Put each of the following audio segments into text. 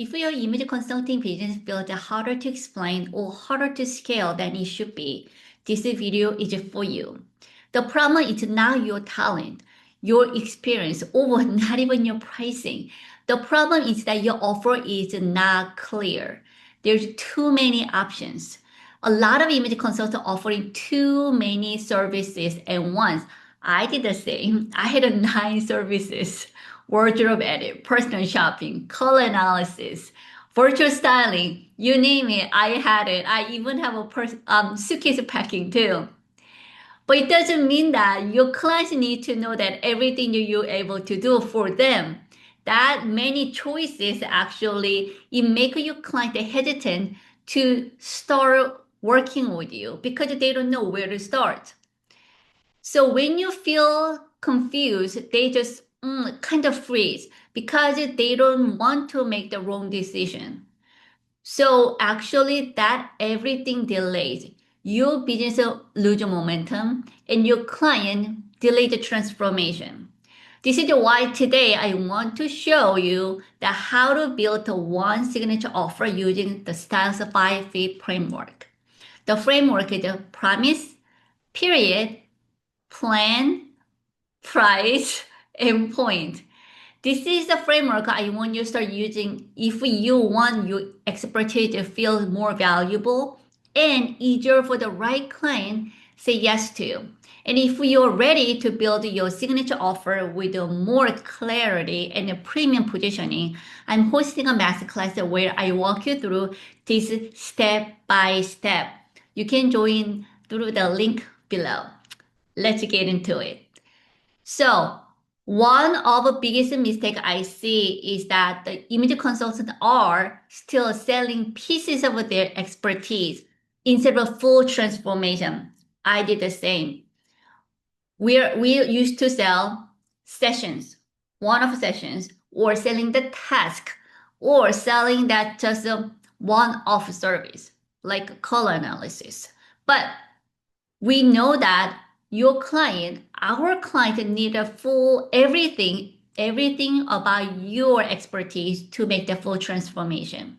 If your image consulting business feels harder to explain or harder to scale than it should be, this video is for you. The problem is not your talent, your experience, or not even your pricing. The problem is that your offer is not clear. There's too many options. A lot of image consultants offering too many services at once. I did the same. I had 9 services: wardrobe edit, personal shopping, color analysis, virtual styling, you name it, I had it. I even have a suitcase packing too. But it doesn't mean that your clients need to know that everything you're able to do for them. That many choices actually, it make your client hesitant to start working with you because they don't know where to start. So when you feel confused, they just kind of freeze because they don't want to make the wrong decision. So actually that everything delays. Your business lose momentum and your client delay the transformation. This is why today I want to show you that how to build a one signature offer using the STYiLES 5 framework. The framework is a promise, period, plan, price, and point. This is the framework I want you to start using if you want your expertise to feel more valuable and easier for the right client say yes to. And if you're ready to build your signature offer with more clarity and a premium positioning, I'm hosting a masterclass where I walk you through this step by step. You can join through the link below. Let's get into it. So one of the biggest mistake I see is that the image consultants are still selling pieces of their expertise instead of full transformation. I did the same. We used to sell sessions, one-off sessions, or selling the task, or selling that just a one-off service like color analysis. But we know that our client need a full everything about your expertise to make the full transformation.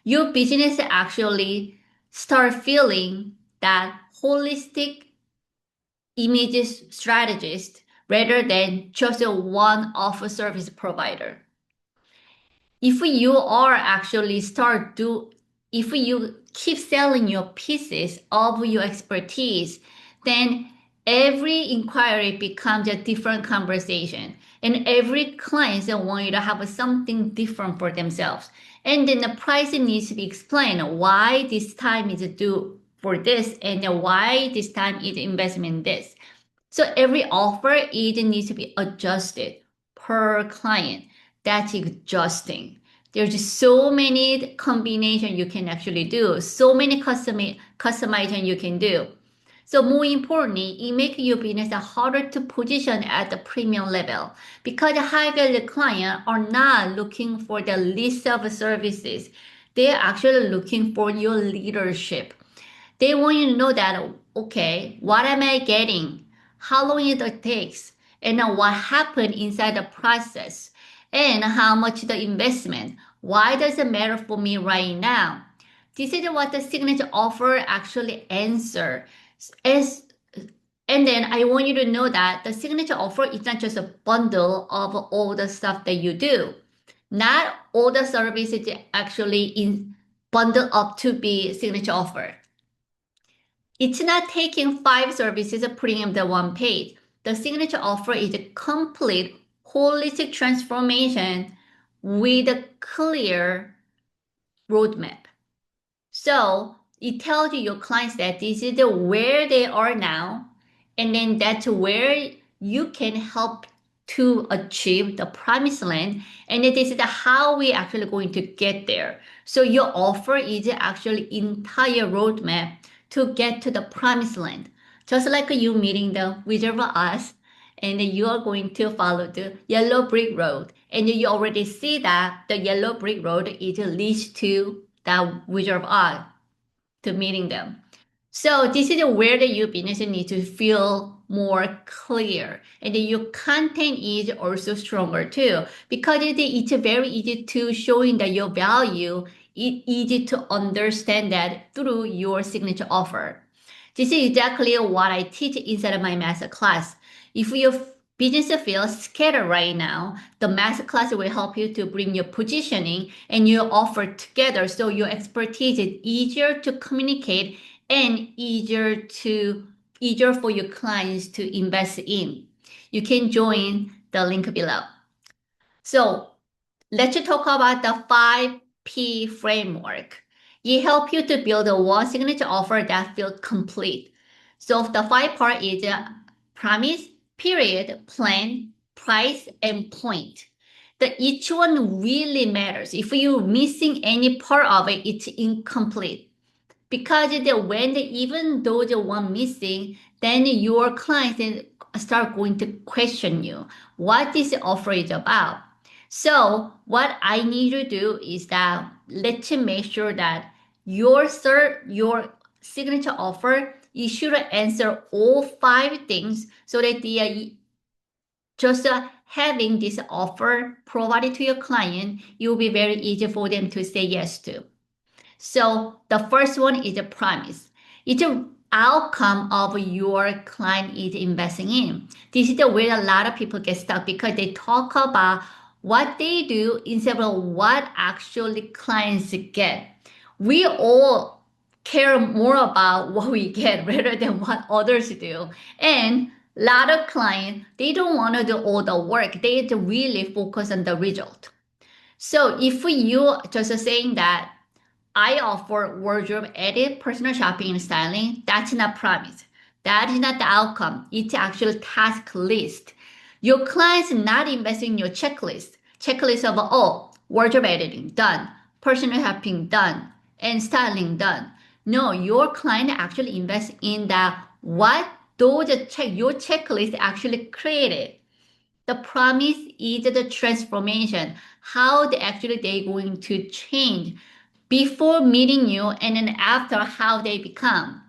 Your business actually start feeling that holistic image strategist rather than just a one-off service provider. If you are actually if you keep selling your pieces of your expertise, then every inquiry becomes a different conversation and every client want you to have something different for themselves. And then the pricing needs to be explained why this time is due for this and why this time is investment in this. So every offer it needs to be adjusted per client. That's adjusting. There's just so many combinations you can actually do, so many customization you can do. So more importantly, it makes your business harder to position at the premium level because high value clients are not looking for the list of services. They're actually looking for your leadership. They want you to know that, okay, what am I getting? How long it takes? And what happened inside the process? And how much the investment? Why does it matter for me right now? This is what the signature offer actually answer. As, and then I want you to know that the signature offer is not just a bundle of all the stuff that you do. Not all the services actually in bundle up to be signature offer. It's not taking 5 services and putting them on one page. The signature offer is a complete holistic transformation with a clear roadmap. So it tells your clients that this is where they are now, and then that's where you can help to achieve the promised land, and this is how we actually going to get there. So your offer is actually entire roadmap to get to the promised land. Just like you meeting the Wizard of Oz, and you are going to follow the yellow brick road, and you already see that the yellow brick road is leads to the Wizard of Oz to meeting them. So this is where the your business need to feel more clear. And then your content is also stronger too, because it's very easy to showing that your value. It's easy to understand that through your signature offer. This is exactly what I teach inside of my master class. If your business feels scattered right now, the master class will help you to bring your positioning and your offer together so your expertise is easier to communicate and easier for your clients to invest in. You can join the link below. So let's talk about the 5P framework. It helps you to build a one signature offer that feels complete. So the five part is promise, period, plan, price, and point. Each one really matters. If you're missing any part of it, it's incomplete. Because even though the one missing, then your clients start going to question you what this offer is about. So what I need to do is that let's make sure that your signature offer, you should answer all five things so that just having this offer provided to your client, it will be very easy for them to say yes to. So the first one is a promise. It's an outcome of your client is investing in. This is the where a lot of people get stuck because they talk about what they do instead of what actually clients get. We all care more about what we get rather than what others do. And a lot of clients, they don't want to do all the work. They really focus on the result. So if you just saying that I offer wardrobe edit, personal shopping, and styling, that's not promise. That is not the outcome. It's actual task list. Your client's not investing in your checklist. Checklist of wardrobe editing done, personal shopping done, and styling done. No, your client actually invests in that what your checklist actually created. The promise is the transformation, how they're going to change before meeting you and then after how they become.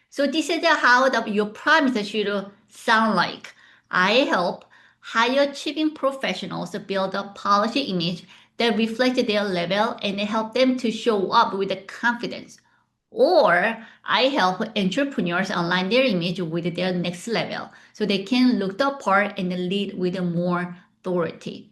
So this is how your promise should sound like. I help high achieving professionals build a policy image that reflects their level and help them to show up with confidence. Or I help entrepreneurs align their image with their next level so they can look the part and lead with more authority.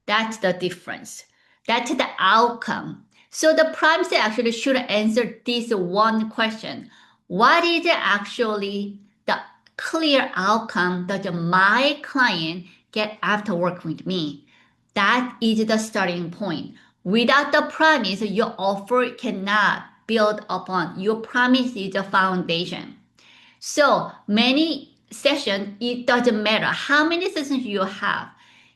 That's the difference. That's the outcome. So the promise actually should answer this one question. What is actually the clear outcome that my client get after working with me? That is the starting point. Without the promise, your offer cannot build upon. Your promise is the foundation. So many sessions, it doesn't matter how many sessions you have.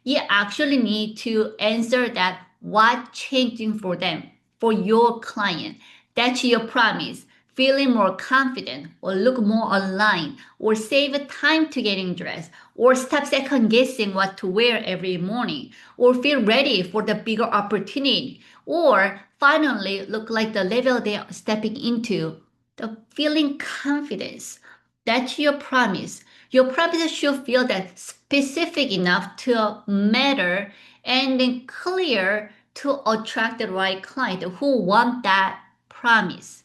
You actually need to answer that what changing for them, for your client. That's your promise. Feeling more confident or look more aligned or save time to getting dressed or stop second guessing what to wear every morning or feel ready for the bigger opportunity or finally look like the level they are stepping into. The feeling confidence. That's your promise. Your promise should feel that specific enough to matter and then clear to attract the right client who want that promise.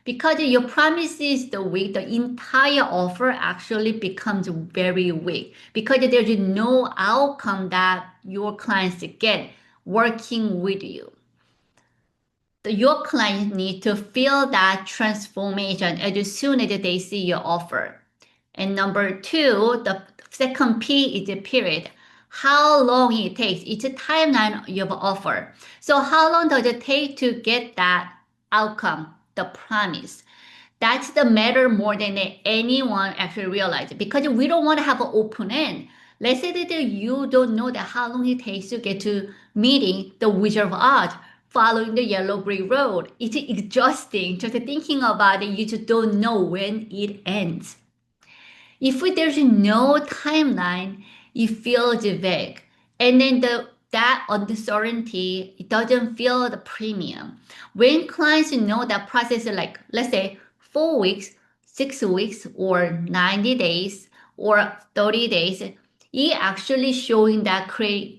Because your promise is the weak, the entire offer actually becomes very weak because there's no outcome that your clients get working with you. Your clients need to feel that transformation as soon as they see your offer. And number two, the second P is the period. How long it takes. It's a timeline of your offer. So how long does it take to get that outcome, the promise? That's the matter more than anyone actually realizes because we don't want to have an open end. Let's say that you don't know that how long it takes to get to meeting the Wizard of Oz, following the yellow brick road. It's exhausting just thinking about it. You just don't know when it ends. If there's no timeline, it feels vague. And then that uncertainty, it doesn't feel the premium. When clients know that process is like, let's say 4 weeks, 6 weeks, or 90 days, or 30 days, it actually showing that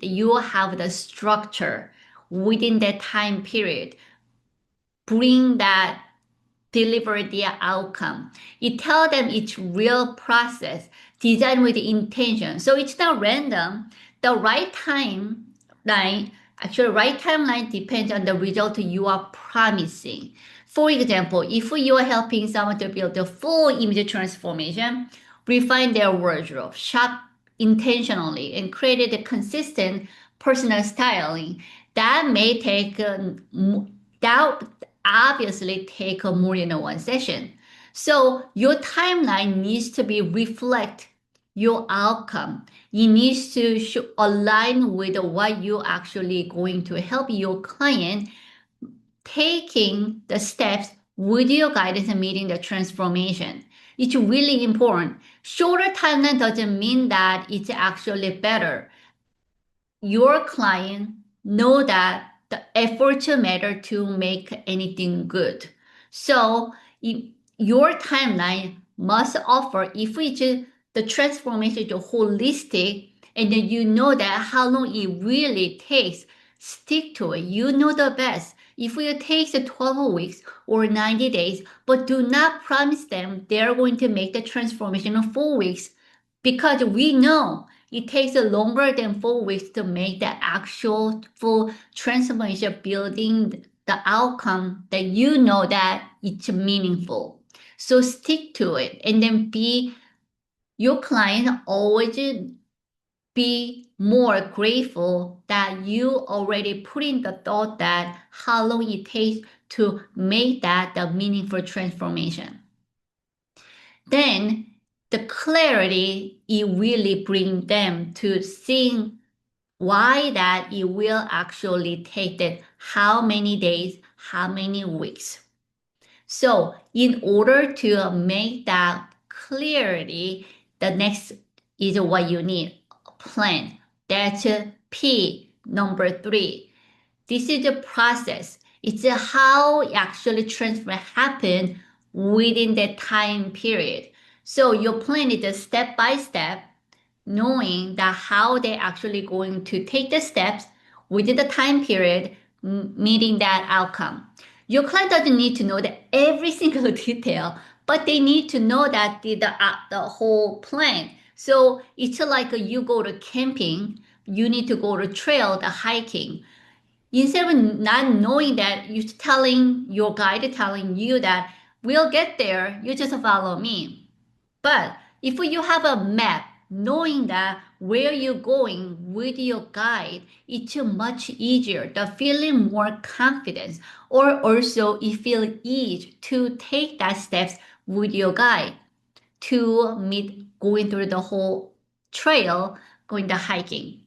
you have the structure within that time period, bring that deliver their outcome. It tells them it's real process designed with intention. So it's not random. The right timeline, actually right timeline depends on the result you are promising. For example, if you are helping someone to build a full image transformation, refine their wardrobe, shop intentionally, and create a consistent personal styling, that may take that obviously take more than one session. So your timeline needs to be reflect your outcome. It needs to align with what you're actually going to help your client taking the steps with your guidance and meeting the transformation. It's really important. Shorter timeline doesn't mean that it's actually better. Your client know that the effort matter to make anything good. So your timeline must offer, if it's the transformation is holistic, and then you know that how long it really takes, stick to it. You know the best. If it takes 12 weeks or 90 days, but do not promise them they're going to make the transformation in 4 weeks, because we know it takes longer than 4 weeks to make the actual full transformation, building the outcome that you know that it's meaningful. So stick to it, and then be your client always be more grateful that you already put in the thought that how long it takes to make that the meaningful transformation. Then the clarity it really bring them to seeing why that it will actually take that how many days, how many weeks. So in order to make that clarity, the next is what you need, a plan. That's P, number 3. This is the process. It's how actually transfer happen within the time period. So your plan is a step by step, knowing that how they're actually going to take the steps within the time period, meeting that outcome. Your client doesn't need to know that every single detail, but they need to know that the whole plan. So it's like you go to camping, you need to go to trail, the hiking. Instead of not knowing that, you're telling your guide, telling you that we'll get there, you just follow me. But if you have a map, knowing that where you're going with your guide, it's much easier. The feeling more confidence, or also it feels easy to take that steps with your guide to meet going through the whole trail, going the hiking.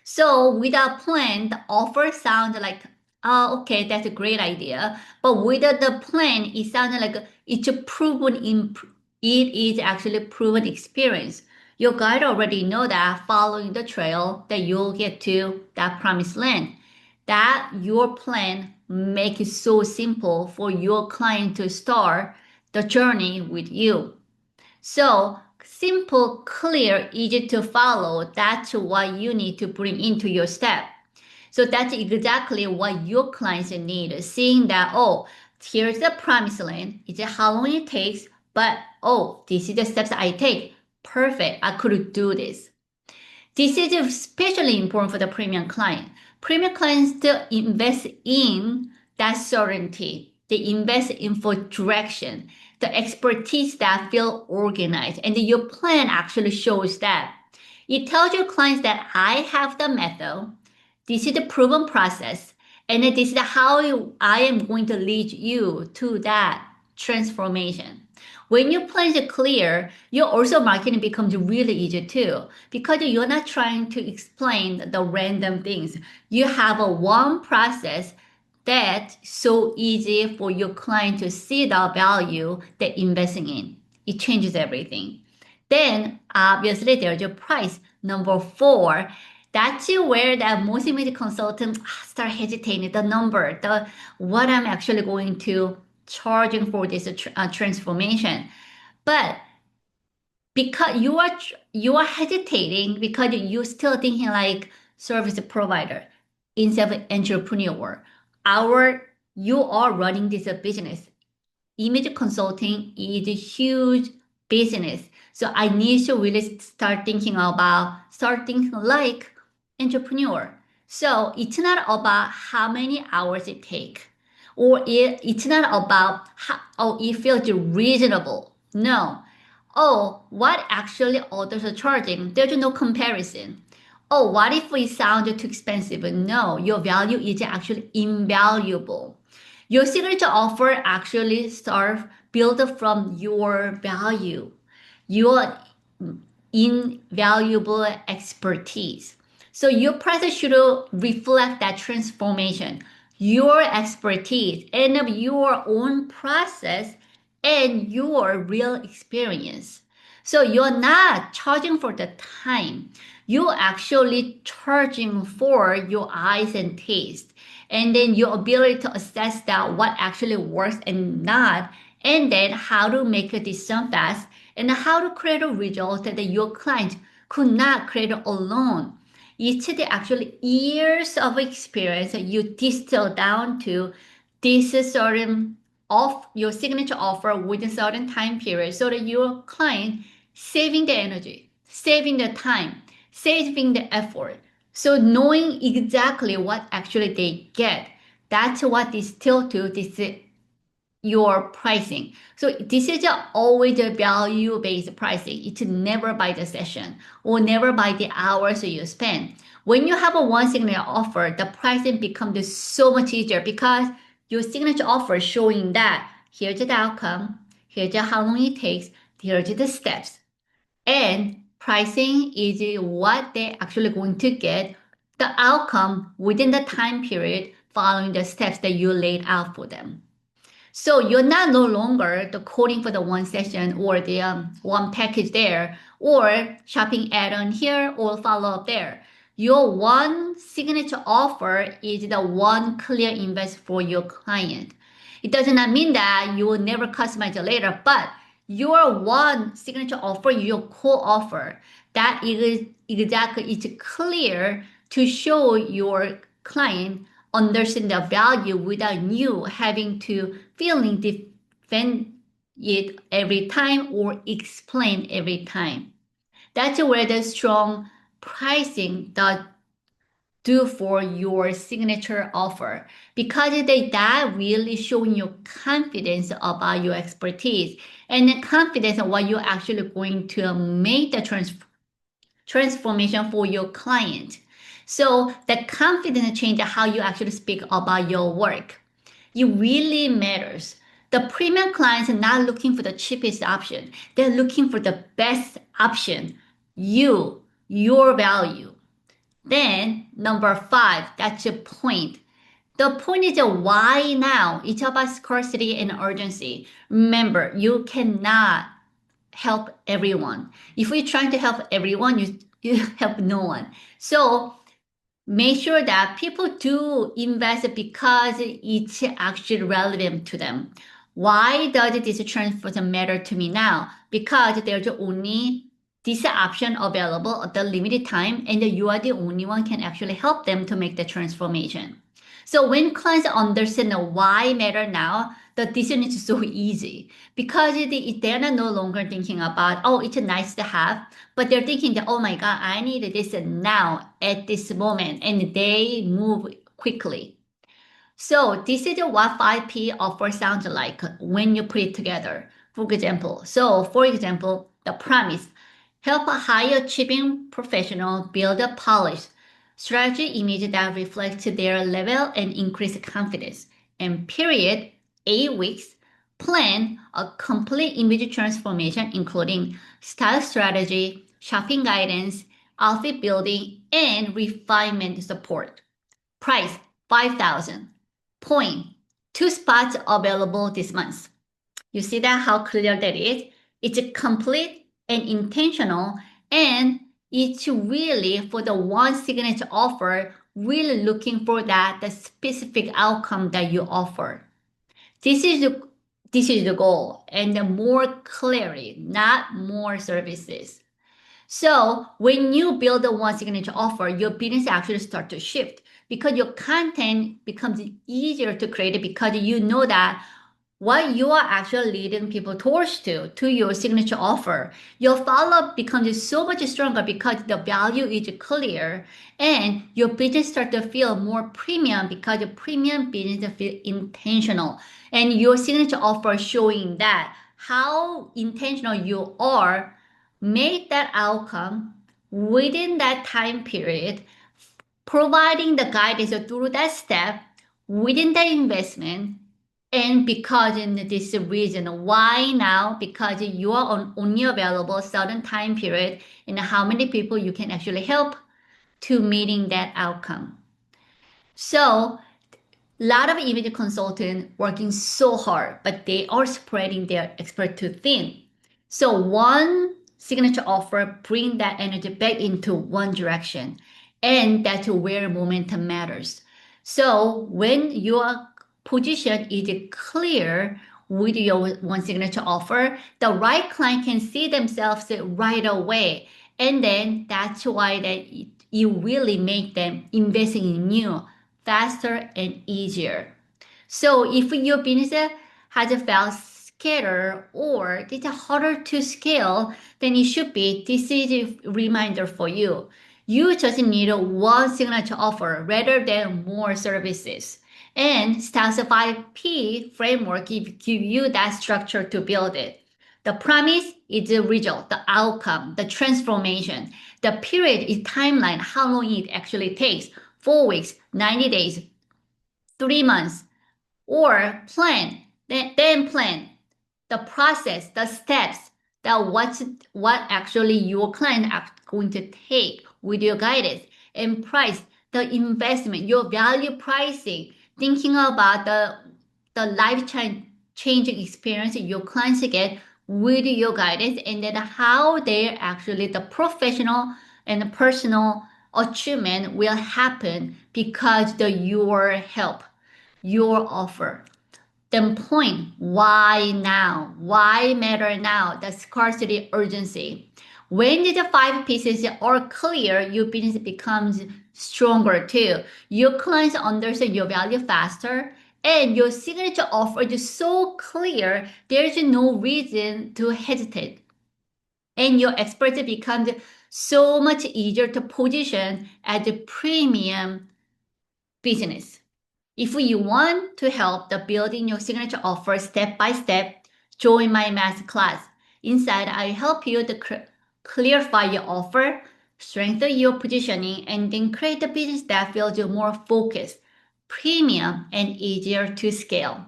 So without plan, the offer sounds like, oh, okay, that's a great idea. But without the plan, it sounds like it's a it is actually proven experience. Your guide already know that following the trail that you'll get to that promised land. That your plan make it so simple for your client to start the journey with you. So simple, clear, easy to follow. That's what you need to bring into your step. So that's exactly what your clients need. Seeing that, oh, here's the promised land. It's how long it takes, but oh, this is the steps I take. Perfect. I could do this. This is especially important for the premium client. Premium clients still invest in that certainty. They invest in for direction, the expertise that feel organized, and your plan actually shows that. It tells your clients that I have the method, this is the proven process, and this is how I am going to lead you to that transformation. When your plan is clear, your also marketing becomes really easy too, because you're not trying to explain the random things. You have a one process that's so easy for your client to see the value they're investing in. It changes everything. Then obviously there's your price. Number 4, that's where that most immediate consultant start hesitating the number, the what I'm actually going to charging for this transformation. But because you are hesitating because you're still thinking like service provider instead of entrepreneur. Our you are running this business. Image consulting is a huge business. So I need to really start thinking like entrepreneur. So it's not about how many hours it take, or it's not about how, oh, it feels reasonable. No. Oh, what actually others are charging? There's no comparison. Oh, what if we sound too expensive? No, your value is actually invaluable. Your signature offer actually start built from your value, your invaluable expertise. So your price should reflect that transformation, your expertise, and of your own process and your real experience. So you're not charging for the time. You're actually charging for your eyes and taste. And then your ability to assess that what actually works and not. And then how to make a decision fast and how to create a result that your client could not create alone. It's the actually years of experience that you distill down to this certain of your signature offer within a certain time period so that your client saving the energy, saving the time, saving the effort. So knowing exactly what actually they get, that's what distill to this your pricing. So this is always a value-based pricing. It's never by the session or never by the hours you spend. When you have a one signature offer, the pricing becomes so much easier because your signature offer showing that here's the outcome, here's how long it takes, here's the steps. And pricing is what they're actually going to get the outcome within the time period following the steps that you laid out for them. So you're not no longer the coding for the one session or the one package there or shopping add-on here or follow-up there. Your one signature offer is the one clear invest for your client. It does not mean that you will never customize it later, but your one signature offer, your core offer, that is exactly it's clear to show your client understand the value without you having to feeling defend it every time or explain every time. That's where the strong pricing does do for your signature offer because that really showing your confidence about your expertise and the confidence of what you're actually going to make the transformation for your client. So the confidence change how you actually speak about your work. It really matters. The premium clients are not looking for the cheapest option. They're looking for the best option. Your value. Then number 5, that's your point. The point is why now? It's about scarcity and urgency. Remember, you cannot help everyone. If we're trying to help everyone, you help no one. So make sure that people do invest because it's actually relevant to them. Why does this transfer matter to me now? Because there's only this option available at the limited time, and you are the only one can actually help them to make the transformation. So when clients understand why matter now, the decision is so easy because they're no longer thinking about, oh, it's nice to have, but they're thinking that, oh my God, I need this now at this moment, and they move quickly. So this is what 5P offer sounds like when you put it together. For example, the promise, help a high achieving professional build a polished strategy image that reflects their level and increase confidence. And period, 8 weeks, plan a complete image transformation including style strategy, shopping guidance, outfit building, and refinement support. Price 5,000. Point, 2 spots available this month. You see that how clear that is? It's complete and intentional, and it's really for the one signature offer, really looking for that the specific outcome that you offer. This is This is the goal, and the more clarity, not more services. So when you build a one signature offer, your business actually start to shift because your content becomes easier to create because you know that what you are actually leading people towards to your signature offer. Your follow-up becomes so much stronger because the value is clear and your business start to feel more premium because the premium business feel intentional and your signature offer showing that how intentional you are make that outcome within that time period, providing the guidance through that step within the investment. And because in this reason, why now? Because you are only available certain time period and how many people you can actually help to meeting that outcome. So a lot of image consultants working so hard, but they are spreading their expert too thin. So one signature offer bring that energy back into one direction, and that's where momentum matters. So when your position is clear with your one signature offer, the right client can see themselves right away, and then that's why that you really make them investing in you faster and easier. So if your business has a felt scatter or it's harder to scale than it should be, this is a reminder for you. You just need one signature offer rather than more services. And Styles 5P framework give you that structure to build it. The promise is the result, the outcome, the transformation. The period is timeline, how long it actually takes. 4 weeks, 90 days, 3 months, or plan, then plan the process, the steps, that what actually your client are going to take with your guidance, and price, the investment, your value pricing, thinking about the life changing experience your clients get with your guidance, and then how they actually the professional and the personal achievement will happen because the your help, your offer. Then point, why now? Why matter now? The scarcity urgency. When the five pieces are clear, your business becomes stronger too. Your clients understand your value faster, and your signature offer is so clear, there's no reason to hesitate. And your expertise becomes so much easier to position as a premium business. If you want to help the building your signature offer step by step, join my masterclass. Inside, I help you to clarify your offer, strengthen your positioning, and then create a business that feels more focused, premium, and easier to scale.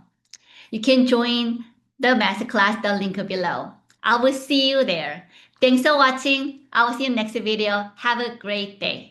You can join the masterclass, the link below. I will see you there. Thanks for watching. I will see you next video. Have a great day.